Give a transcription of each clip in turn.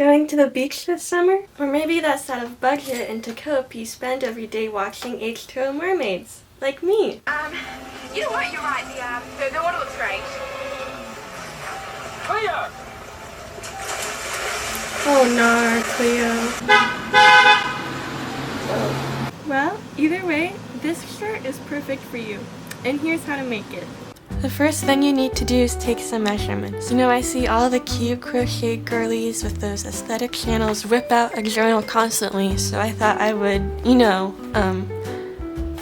Going to the beach this summer? Or maybe that's out of budget and cope you spend every day watching H2O mermaids. Like me. You know what, you're right, the water looks great. Cleo! Oh no, Cleo. Well, either way, this shirt is perfect for you. And here's how to make it. The first thing you need to do is take some measurements. You know, I see all the cute crochet girlies with those aesthetic channels whip out a journal constantly, so I thought I would,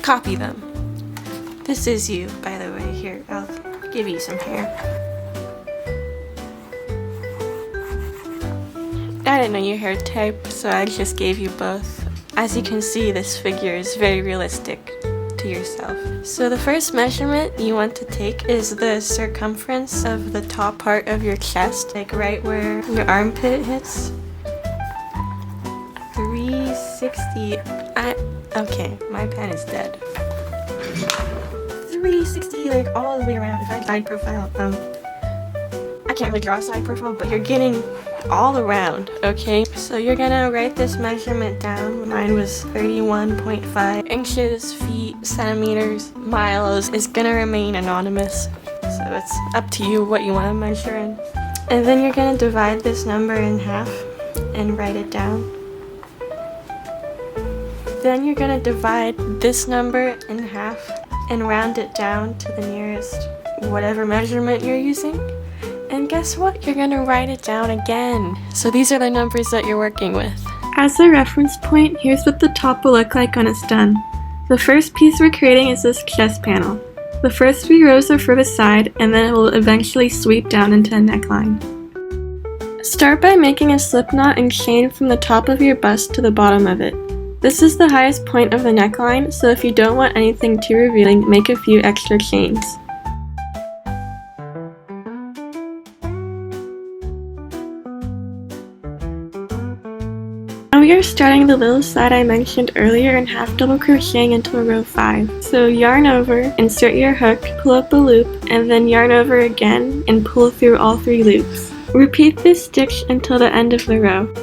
copy them. This is you, by the way. Here, I'll give you some hair. I didn't know your hair type, so I just gave you both. As you can see, this figure is very realistic to yourself. So the first measurement you want to take is the circumference of the top part of your chest, like right where your armpit hits. 360. Okay, my pen is dead. 360, like all the way around. If I side profile, I can't really draw a side profile, but you're getting all around, okay? So you're gonna write this measurement down. Mine was 31.5 inches, feet, centimeters, miles. Is gonna remain anonymous, so it's up to you what you want to measure in. And then you're gonna divide this number in half and write it down. Then you're gonna divide this number in half and round it down to the nearest whatever measurement you're using. And guess what? You're gonna write it down again. So these are the numbers that you're working with. As a reference point, here's what the top will look like when it's done. The first piece we're creating is this chest panel. The first 3 rows are for the side, and then it will eventually sweep down into a neckline. Start by making a slip knot and chain from the top of your bust to the bottom of it. This is the highest point of the neckline, so if you don't want anything too revealing, make a few extra chains. Now we are starting the little side I mentioned earlier and half double crocheting into a row 5. So yarn over, insert your hook, pull up a loop, and then yarn over again and pull through all 3 loops. Repeat this stitch until the end of the row.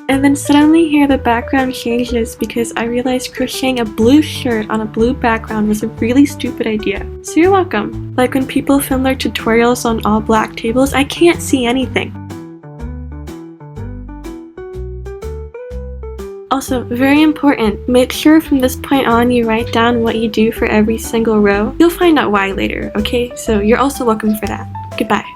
And then suddenly here the background changes because I realized crocheting a blue shirt on a blue background was a really stupid idea. So you're welcome. Like when people film their tutorials on all black tables, I can't see anything. Also, very important, make sure from this point on you write down what you do for every single row. You'll find out why later, okay? So you're also welcome for that. Goodbye.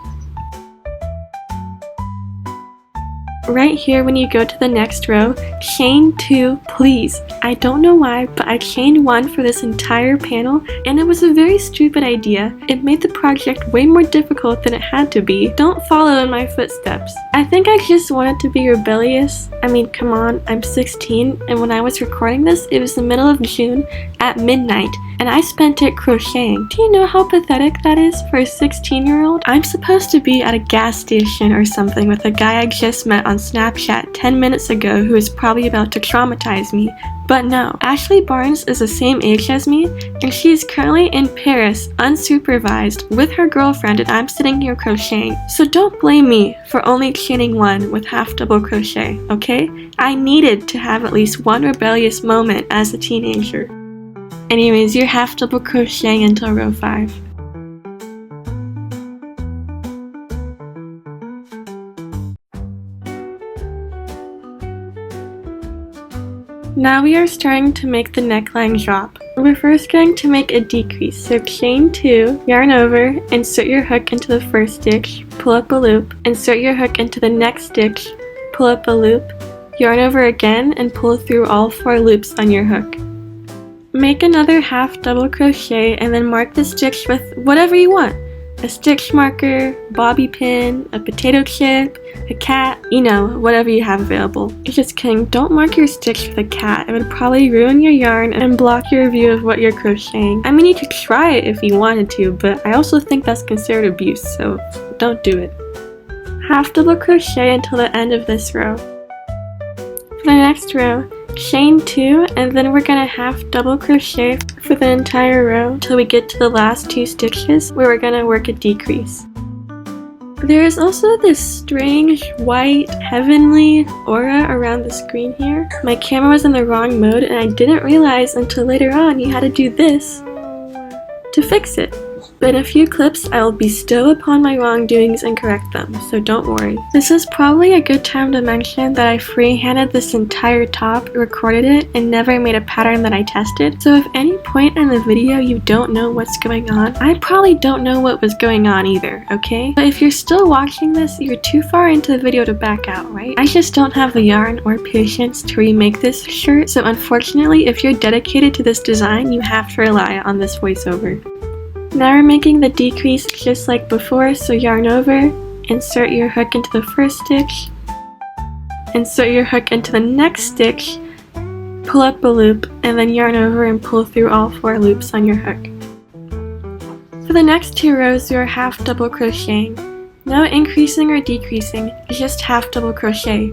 Right here when you go to the next row, chain 2, please. I don't know why, but I chained 1 for this entire panel, and it was a very stupid idea. It made the project way more difficult than it had to be. Don't follow in my footsteps. I think I just wanted to be rebellious. I mean, come on, I'm 16, and when I was recording this, it was the middle of June at midnight, and I spent it crocheting. Do you know how pathetic that is for a 16-year-old? I'm supposed to be at a gas station or something with a guy I just met on Snapchat 10 minutes ago who is probably about to traumatize me. But no, Ashley Barnes is the same age as me, and she is currently in Paris, unsupervised, with her girlfriend, and I'm sitting here crocheting. So don't blame me for only chaining 1 with half double crochet, okay? I needed to have at least one rebellious moment as a teenager. Anyways, you're half double crocheting until row 5. Now we are starting to make the neckline drop. We're first going to make a decrease, so chain 2, yarn over, insert your hook into the first stitch, pull up a loop, insert your hook into the next stitch, pull up a loop, yarn over again, and pull through all 4 loops on your hook. Make another half double crochet and then mark the stitch with whatever you want. a stitch marker, bobby pin, a potato chip, a cat, you know, whatever you have available. Just kidding, don't mark your stitch with a cat. It would probably ruin your yarn and block your view of what you're crocheting. I mean, you could try it if you wanted to, but I also think that's considered abuse, so don't do it. Half double crochet until the end of this row. For the next row, chain 2, and then we're gonna half double crochet for the entire row until we get to the last 2 stitches where we're gonna work a decrease. There is also this strange white heavenly aura around the screen here. My camera was in the wrong mode and I didn't realize until later on you had to do this to fix it. But in a few clips, I will bestow upon my wrongdoings and correct them, so don't worry. This is probably a good time to mention that I freehanded this entire top, recorded it, and never made a pattern that I tested. So if any point in the video you don't know what's going on, I probably don't know what was going on either, okay? But if you're still watching this, you're too far into the video to back out, right? I just don't have the yarn or patience to remake this shirt, so unfortunately, if you're dedicated to this design, you have to rely on this voiceover. Now we're making the decrease just like before, so yarn over, insert your hook into the first stitch, insert your hook into the next stitch, pull up a loop, and then yarn over and pull through all 4 loops on your hook. For the next 2 rows, you're half double crocheting. No increasing or decreasing, just half double crochet.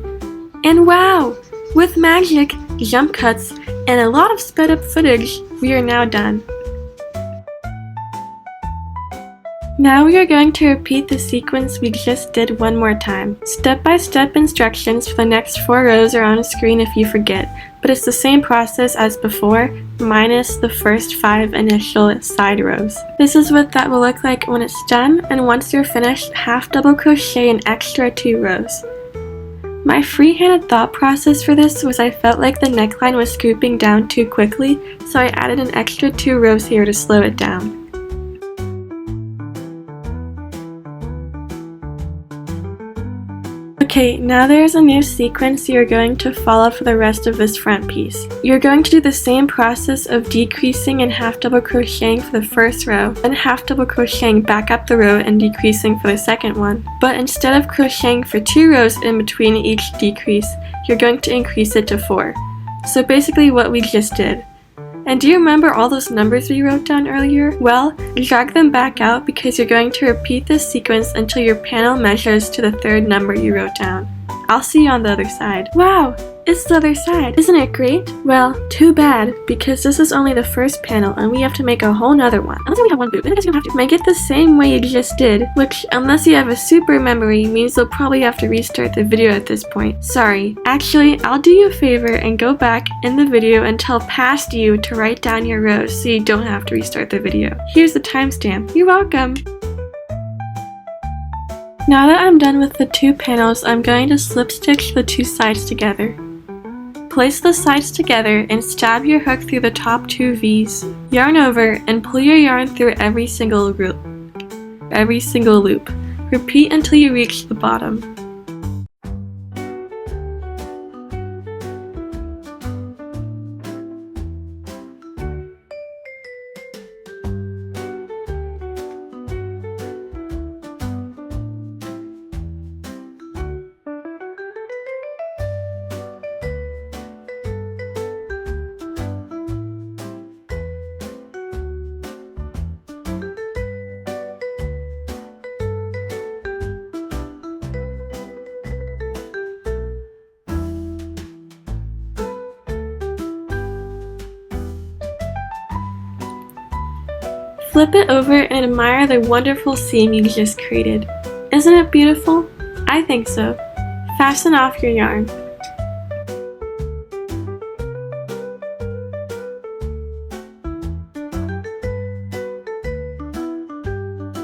And wow! With magic, jump cuts, and a lot of sped up footage, we are now done. Now we are going to repeat the sequence we just did one more time. Step-by-step instructions for the next 4 rows are on the screen if you forget, but it's the same process as before, minus the first 5 initial side rows. This is what that will look like when it's done, and once you're finished, half double crochet an extra 2 rows. My freehanded thought process for this was I felt like the neckline was scooping down too quickly, so I added an extra 2 rows here to slow it down. Okay, now there's a new sequence you're going to follow for the rest of this front piece. You're going to do the same process of decreasing and half double crocheting for the first row, then half double crocheting back up the row and decreasing for the second one. But instead of crocheting for 2 rows in between each decrease, you're going to increase it to 4. So basically what we just did. And do you remember all those numbers we wrote down earlier? Well, drag them back out because you're going to repeat this sequence until your panel measures to the 3rd number you wrote down. I'll see you on the other side. Wow! It's the other side. Isn't it great? Well, too bad, because this is only the first panel and we have to make a whole nother one. Unless we have one boot, I guess you don't have to. Make it the same way you just did, which, unless you have a super memory, means you'll probably have to restart the video at this point. Sorry. Actually, I'll do you a favor and go back in the video and tell past you to write down your rows so you don't have to restart the video. Here's the timestamp. You're welcome! Now that I'm done with the 2 panels, I'm going to slip stitch the 2 sides together. Place the sides together and stab your hook through the top 2 V's. Yarn over and pull your yarn through every single loop. Repeat until you reach the bottom. Flip it over and admire the wonderful seam you just created. Isn't it beautiful? I think so. Fasten off your yarn.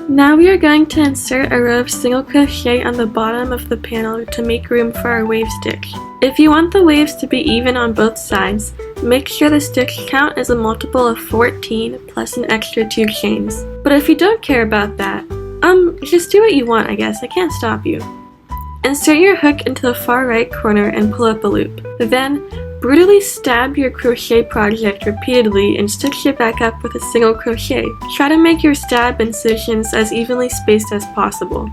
Now we are going to insert a row of single crochet on the bottom of the panel to make room for our wave stitch. If you want the waves to be even on both sides, make sure the stitch count is a multiple of 14 plus an extra 2 chains. But if you don't care about that, just do what you want, I guess. I can't stop you. Insert your hook into the far right corner and pull up a loop. Then, Brutally stab your crochet project repeatedly and stitch it back up with a single crochet. Try to make your stab incisions as evenly spaced as possible.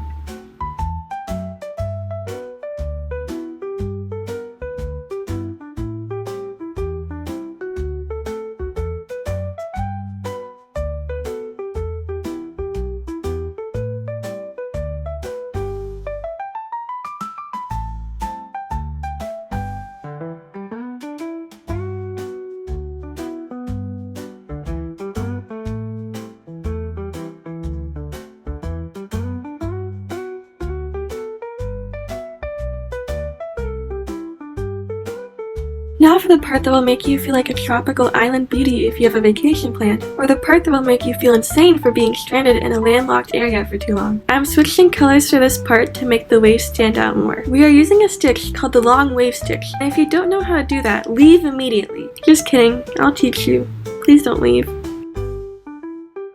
Now for the part that will make you feel like a tropical island beauty if you have a vacation planned, or the part that will make you feel insane for being stranded in a landlocked area for too long. I'm switching colors for this part to make the wave stand out more. We are using a stitch called the long wave stitch, and if you don't know how to do that, leave immediately. Just kidding, I'll teach you. Please don't leave.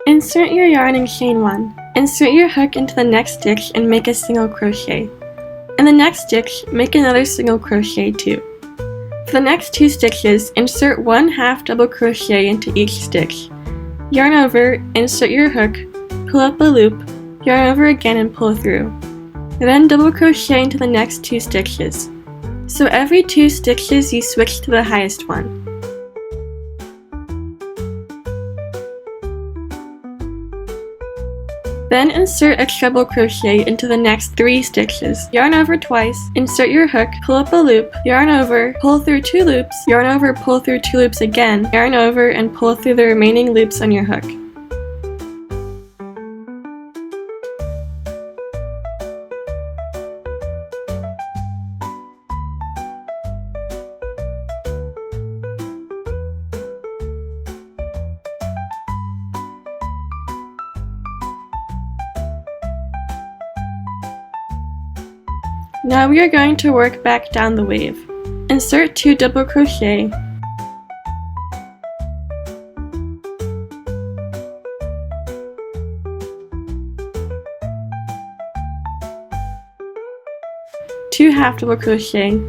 Insert your yarn in chain 1. Insert your hook into the next stitch and make a single crochet. In the next stitch, make another single crochet too. For the next 2 stitches, insert 1/2 double crochet into each stitch. Yarn over, insert your hook, pull up a loop, yarn over again and pull through. Then double crochet into the next 2 stitches. So every 2 stitches you switch to the highest one. Then insert a treble crochet into the next 3 stitches. Yarn over twice, insert your hook, pull up a loop, yarn over, pull through 2 loops, yarn over, pull through 2 loops again, yarn over and pull through the remaining loops on your hook. Now we are going to work back down the wave. Insert 2 double crochet, two half double crochet,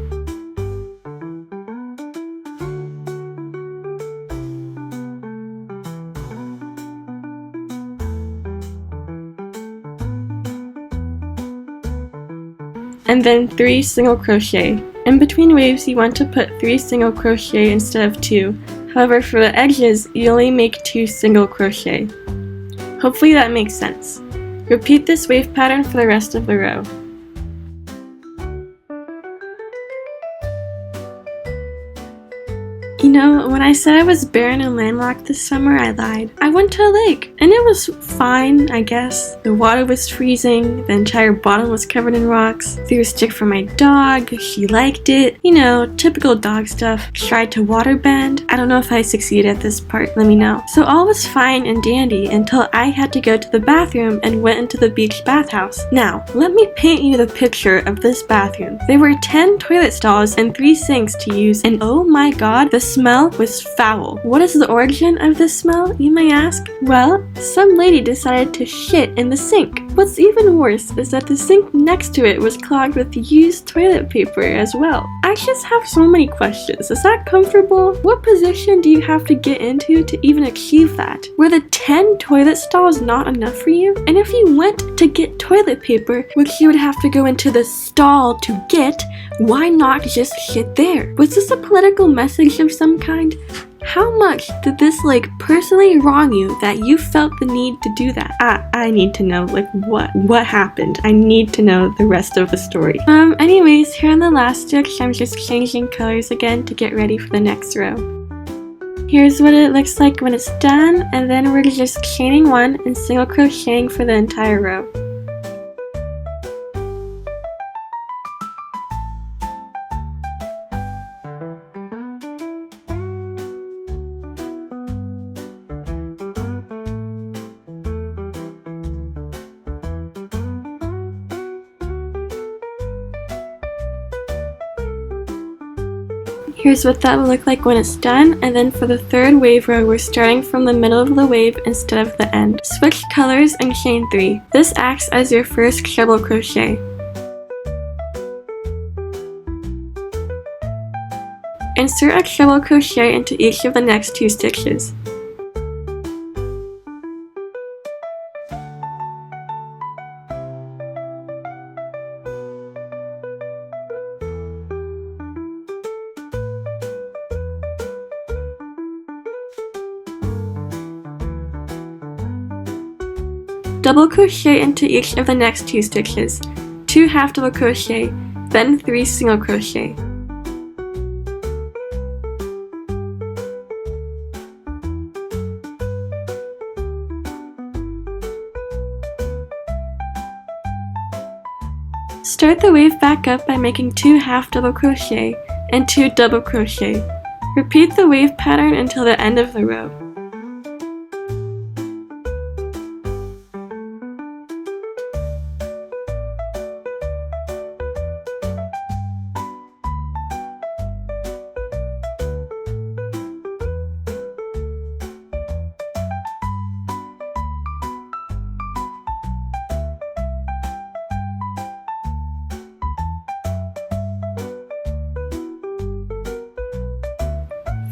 and then 3 single crochet. In between waves you want to put 3 single crochet instead of 2. However, for the edges you only make 2 single crochet. Hopefully that makes sense. Repeat this wave pattern for the rest of the row. You know, when I said I was barren and landlocked this summer, I lied. I went to a lake, and it was fine, I guess. The water was freezing, the entire bottom was covered in rocks. Threw a stick for my dog, she liked it. You know, typical dog stuff. Tried to water bend. I don't know if I succeeded at this part, let me know. So all was fine and dandy until I had to go to the bathroom and went into the beach bathhouse. Now, let me paint you the picture of this bathroom. There were 10 toilet stalls and 3 sinks to use, and oh my god, the smell was foul. What is the origin of this smell, you may ask? Well, some lady decided to shit in the sink. What's even worse is that the sink next to it was clogged with used toilet paper as well. I just have so many questions. Is that comfortable? What position do you have to get into to even achieve that? Were the 10 toilet stalls not enough for you? And if you went to get toilet paper, which you would have to go into the stall to get, why not just shit there? Was this a political message of some kind? How much did this personally wrong you that you felt the need to do that? I need to know what happened. I need to know the rest of the story. Anyways, here on the last stitch, I'm just changing colors again to get ready for the next row. Here's what it looks like when it's done, and then we're just chaining 1 and single crocheting for the entire row. Here's what that will look like when it's done, and then for the 3rd wave row, we're starting from the middle of the wave instead of the end. Switch colors and chain 3. This acts as your first treble crochet. insert a treble crochet into each of the next 2 stitches. Double crochet into each of the next 2 stitches, 2 half double crochet, then 3 single crochet. Start the wave back up by making 2 half double crochet and 2 double crochet. Repeat the wave pattern until the end of the row.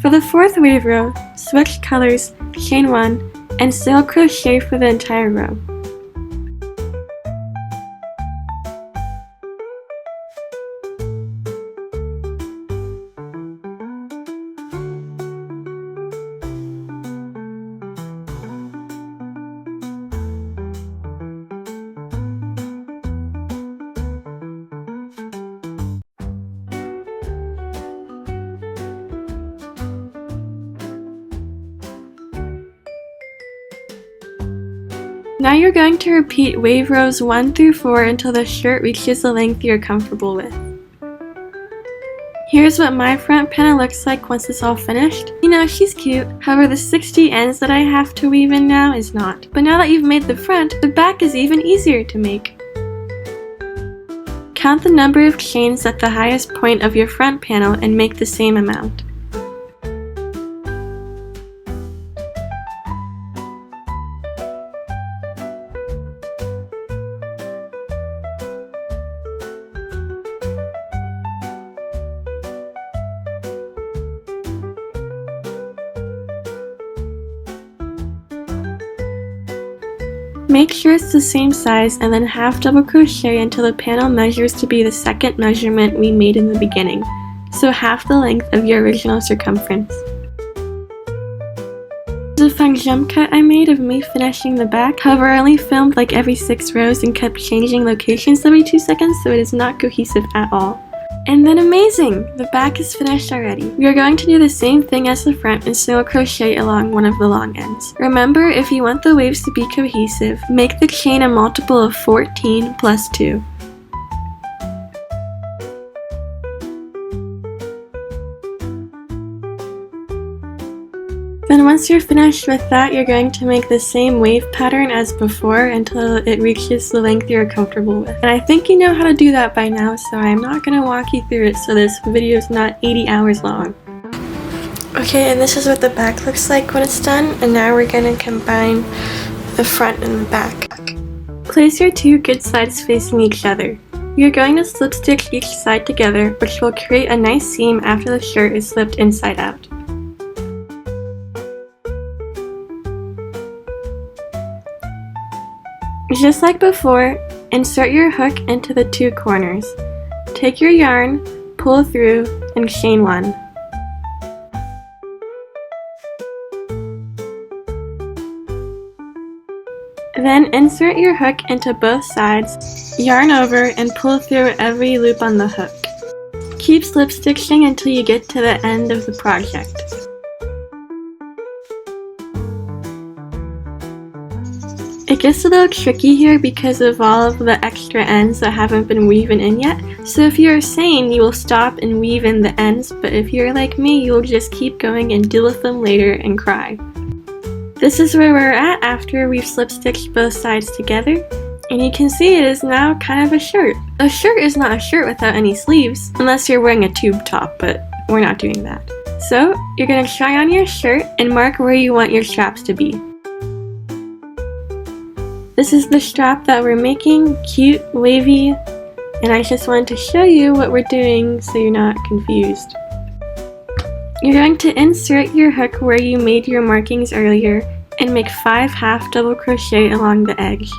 For the 4th wave row, switch colors, chain 1, and single crochet for the entire row. Now you're going to repeat wave rows 1 through 4 until the shirt reaches the length you're comfortable with. Here's what my front panel looks like once it's all finished. You know, she's cute. However, the 60 ends that I have to weave in now is not. But now that you've made the front, the back is even easier to make. Count the number of chains at the highest point of your front panel and make the same amount. Make sure it's the same size and then half double crochet until the panel measures to be the second measurement we made in the beginning, so half the length of your original circumference. There's a fun jump cut I made of me finishing the back, however I only filmed like every 6 rows and kept changing locations every 2 seconds, so it is not cohesive at all. And then amazing! The back is finished already. We are going to do the same thing as the front and single crochet along one of the long ends. Remember, if you want the waves to be cohesive, make the chain a multiple of 14 plus 2. Then once you're finished with that, you're going to make the same wave pattern as before until it reaches the length you're comfortable with. And I think you know how to do that by now, so I'm not going to walk you through it so this video is not 80 hours long. Okay, and this is what the back looks like when it's done, and now we're going to combine the front and the back. Place your 2 good sides facing each other. You're going to slip stitch each side together, which will create a nice seam after the shirt is slipped inside out. Just like before, insert your hook into the 2 corners. Take your yarn, pull through, and chain 1. Then insert your hook into both sides, yarn over, and pull through every loop on the hook. Keep slip stitching until you get to the end of the project. It gets a little tricky here because of all of the extra ends that haven't been woven in yet, so if you're sane, you will stop and weave in the ends, but if you're like me, you'll just keep going and deal with them later and cry. This is where we're at after we've slip stitched both sides together, and you can see it is now kind of a shirt. A shirt is not a shirt without any sleeves, unless you're wearing a tube top, but we're not doing that. So, you're going to try on your shirt and mark where you want your straps to be. This is the strap that we're making, cute, wavy, and I just wanted to show you what we're doing so you're not confused. You're going to insert your hook where you made your markings earlier and make 5 half double crochet along the edge.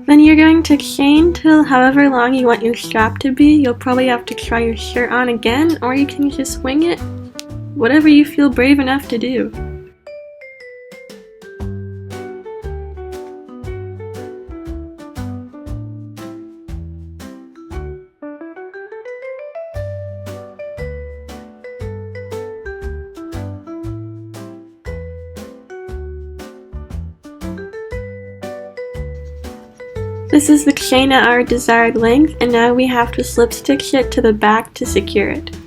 Then you're going to chain till however long you want your strap to be. You'll probably have to try your shirt on again, or you can just wing it. Whatever you feel brave enough to do. This is the chain at our desired length, and now we have to slip stitch it to the back to secure it.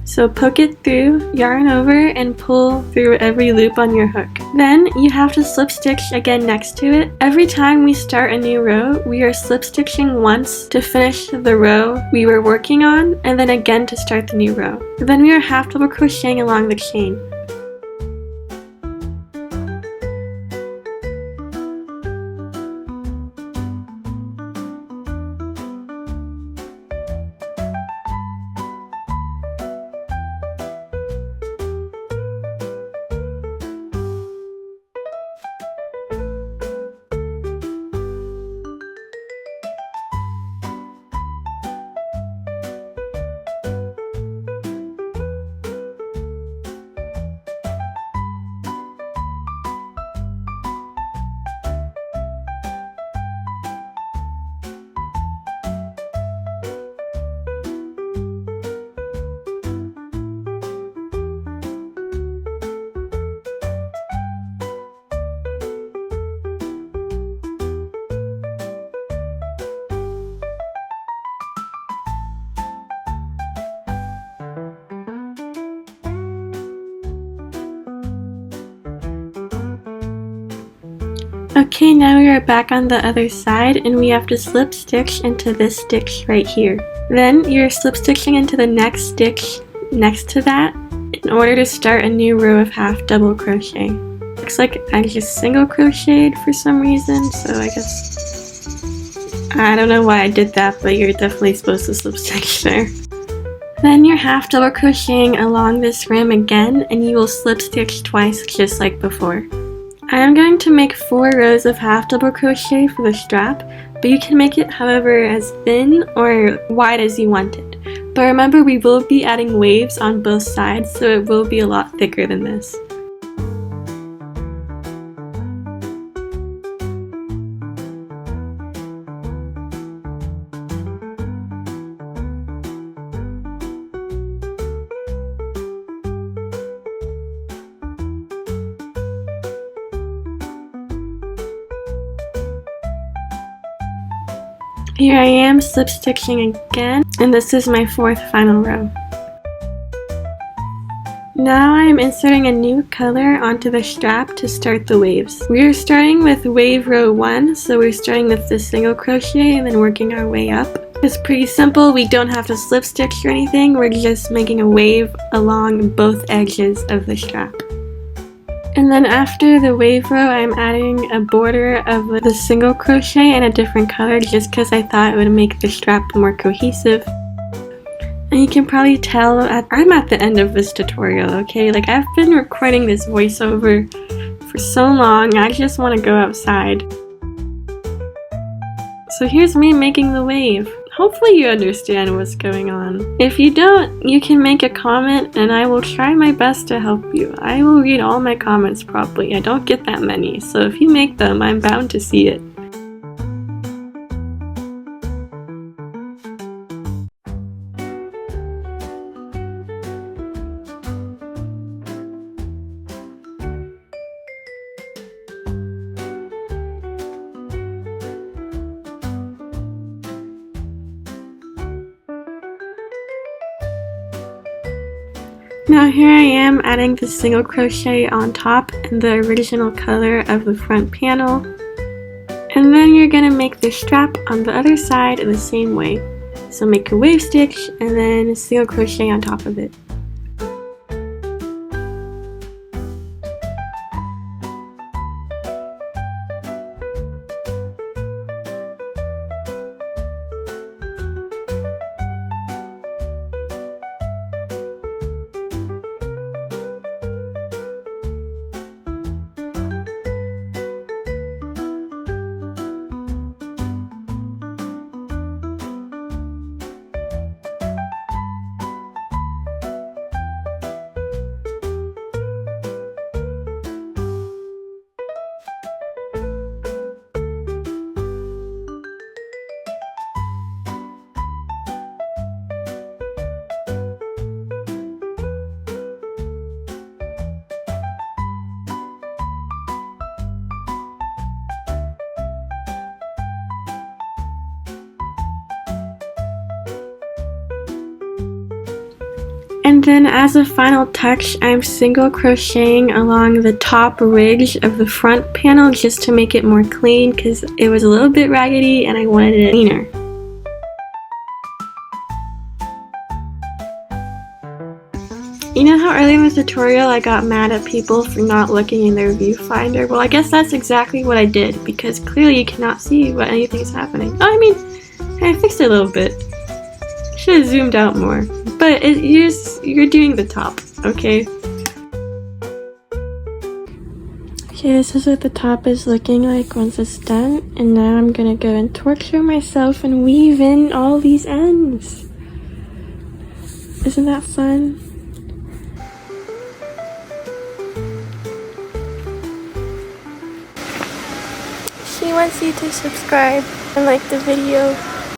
So poke it through, yarn over, and pull through every loop on your hook. Then you have to slip stitch again next to it. Every time we start a new row, we are slip stitching once to finish the row we were working on, and then again to start the new row. Then we are half double crocheting along the chain. Okay, now we are back on the other side, and we have to slip stitch into this stitch right here. Then you're slip stitching into the next stitch next to that in order to start a new row of half double crochet. Looks like I just single crocheted for some reason, so I guess I don't know why I did that, but you're definitely supposed to slip stitch there. Then you're half double crocheting along this rim again, and you will slip stitch twice just like before. I am going to make 4 rows of half double crochet for the strap, but you can make it however as thin or wide as you want it. But remember, we will be adding waves on both sides, so it will be a lot thicker than this. Here I am slip stitching again, and this is my 4th final row. Now I am inserting a new color onto the strap to start the waves. We are starting with wave row 1, so we're starting with the single crochet and then working our way up. It's pretty simple, we don't have to slip stitch or anything, we're just making a wave along both edges of the strap. And then after the wave row, I'm adding a border of the single crochet in a different color just because I thought it would make the strap more cohesive. And you can probably tell I'm at the end of this tutorial, okay? Like, I've been recording this voiceover for so long, I just want to go outside. So here's me making the wave. Hopefully you understand what's going on. If you don't, you can make a comment and I will try my best to help you. I will read all my comments probably. I don't get that many, so if you make them, I'm bound to see it. Now here I am adding the single crochet on top and the original color of the front panel. And then you're going to make the strap on the other side in the same way. So make a wave stitch and then single crochet on top of it. And then as a final touch, I'm single crocheting along the top ridge of the front panel just to make it more clean because it was a little bit raggedy and I wanted it cleaner. You know how earlier in the tutorial I got mad at people for not looking in their viewfinder? Well, I guess that's exactly what I did because clearly you cannot see what anything's happening. Oh, I mean, I fixed it a little bit. Should have zoomed out more. But you're doing the top, okay? Okay, this is what the top is looking like once it's done. And now I'm gonna go and torture myself and weave in all these ends. Isn't that fun? She wants you to subscribe and like the video.